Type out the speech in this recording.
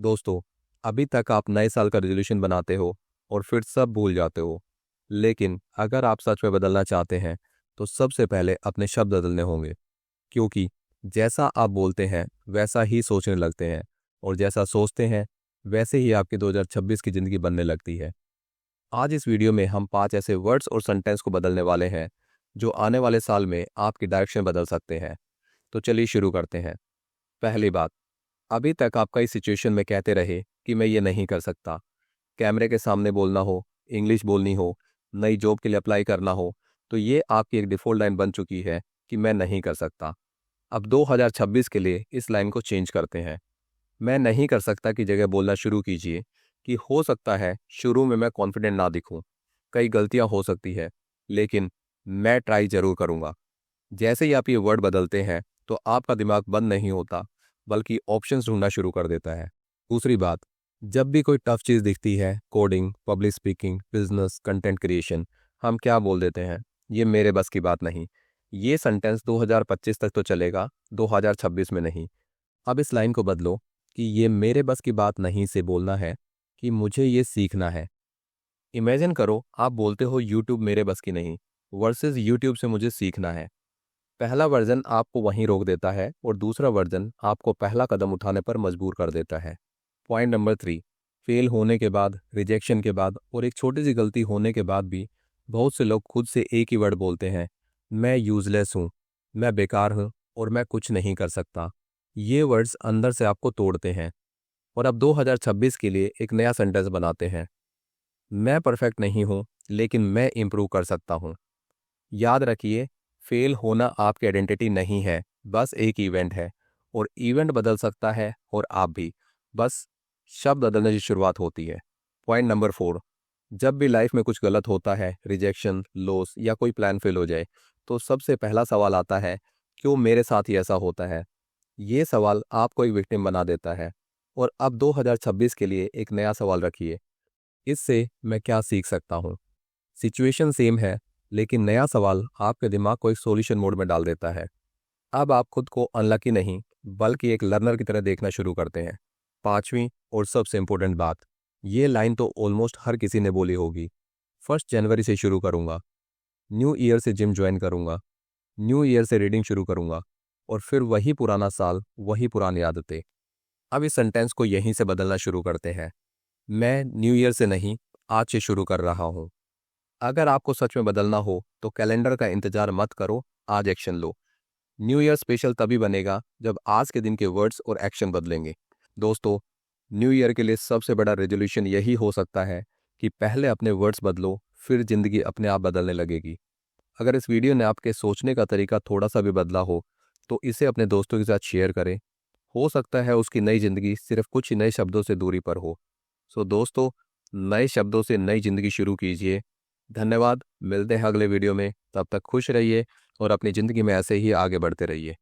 दोस्तों, अभी तक आप नए साल का रेजोल्यूशन बनाते हो और फिर सब भूल जाते हो। लेकिन अगर आप सच में बदलना चाहते हैं तो सबसे पहले अपने शब्द बदलने होंगे, क्योंकि जैसा आप बोलते हैं वैसा ही सोचने लगते हैं, और जैसा सोचते हैं वैसे ही आपकी 2026 की ज़िंदगी बनने लगती है। आज इस वीडियो में हम 5 ऐसे वर्ड्स और सेंटेंस को बदलने वाले हैं जो आने वाले साल में आपकी डायरेक्शन बदल सकते हैं। तो चलिए शुरू करते हैं। पहली बात, अभी तक आप कई सिचुएशन में कहते रहे कि मैं ये नहीं कर सकता। कैमरे के सामने बोलना हो, इंग्लिश बोलनी हो, नई जॉब के लिए अप्लाई करना हो, तो ये आपकी एक डिफ़ॉल्ट लाइन बन चुकी है कि मैं नहीं कर सकता। अब 2026 के लिए इस लाइन को चेंज करते हैं। मैं नहीं कर सकता की जगह बोलना शुरू कीजिए कि हो सकता है शुरू में मैं कॉन्फिडेंट ना दिखूं, कई गलतियां हो सकती है, लेकिन मैं ट्राई ज़रूर करूंगा। जैसे ही आप ये वर्ड बदलते हैं तो आपका दिमाग बंद नहीं होता, बल्कि ऑप्शंस ढूंढना शुरू कर देता है। दूसरी बात, जब भी कोई टफ चीज़ दिखती है, coding, public speaking, business, content creation, हम क्या बोल देते हैं, ये मेरे बस की बात नहीं। ये सेंटेंस 2025 तक तो चलेगा, 2026 में नहीं। अब इस लाइन को बदलो कि ये मेरे बस की बात नहीं से बोलना है कि मुझे ये सीखना है। इमेजिन करो आप बोलते हो यूट्यूब मेरे बस की नहीं वर्सेस यूट्यूब से मुझे सीखना है। पहला वर्जन आपको वहीं रोक देता है और दूसरा वर्जन आपको पहला कदम उठाने पर मजबूर कर देता है। पॉइंट नंबर 3, फेल होने के बाद, रिजेक्शन के बाद और एक छोटी सी गलती होने के बाद भी बहुत से लोग खुद से एक ही वर्ड बोलते हैं, मैं यूजलेस हूँ, मैं बेकार हूँ और मैं कुछ नहीं कर सकता। ये वर्ड्स अंदर से आपको तोड़ते हैं। और अब 2026 के लिए एक नया सेंटेंस बनाते हैं, मैं परफेक्ट नहीं हूँ लेकिन मैं इम्प्रूव कर सकता हूँ। याद रखिए, फेल होना आपकी आइडेंटिटी नहीं है, बस एक इवेंट है, और इवेंट बदल सकता है और आप भी। बस शब्द बदलने की शुरुआत होती है। पॉइंट नंबर 4, जब भी लाइफ में कुछ गलत होता है, रिजेक्शन, लॉस या कोई प्लान फेल हो जाए, तो सबसे पहला सवाल आता है, क्यों मेरे साथ ही ऐसा होता है। ये सवाल आपको एक विक्टिम बना देता है। और अब 2026 के लिए एक नया सवाल रखिए, इससे मैं क्या सीख सकता हूँ। सिचुएशन सेम है, लेकिन नया सवाल आपके दिमाग को एक सॉल्यूशन मोड में डाल देता है। अब आप खुद को अनलकी नहीं, बल्कि एक लर्नर की तरह देखना शुरू करते हैं। पांचवी और सबसे इंपॉर्टेंट बात, ये लाइन तो ऑलमोस्ट हर किसी ने बोली होगी, 1 जनवरी से शुरू करूंगा, न्यू ईयर से जिम ज्वाइन करूंगा, न्यू ईयर से रीडिंग शुरू करूंगा, और फिर वही पुराना साल, वही पुरानी आदतें। अब इस सेंटेंस को यहीं से बदलना शुरू करते हैं, मैं न्यू ईयर से नहीं, आज से शुरू कर रहा हूँ। अगर आपको सच में बदलना हो तो कैलेंडर का इंतजार मत करो, आज एक्शन लो। न्यू ईयर स्पेशल तभी बनेगा जब आज के दिन के वर्ड्स और एक्शन बदलेंगे। दोस्तों, न्यू ईयर के लिए सबसे बड़ा रेजोल्यूशन यही हो सकता है कि पहले अपने वर्ड्स बदलो, फिर जिंदगी अपने आप बदलने लगेगी। अगर इस वीडियो ने आपके सोचने का तरीका थोड़ा सा भी बदला हो तो इसे अपने दोस्तों के साथ शेयर करें। हो सकता है उसकी नई जिंदगी सिर्फ कुछ ही नए शब्दों से दूरी पर हो। सो दोस्तों, नए शब्दों से नई जिंदगी शुरू कीजिए। धन्यवाद, मिलते हैं अगले वीडियो में। तब तक खुश रहिए और अपनी ज़िंदगी में ऐसे ही आगे बढ़ते रहिए।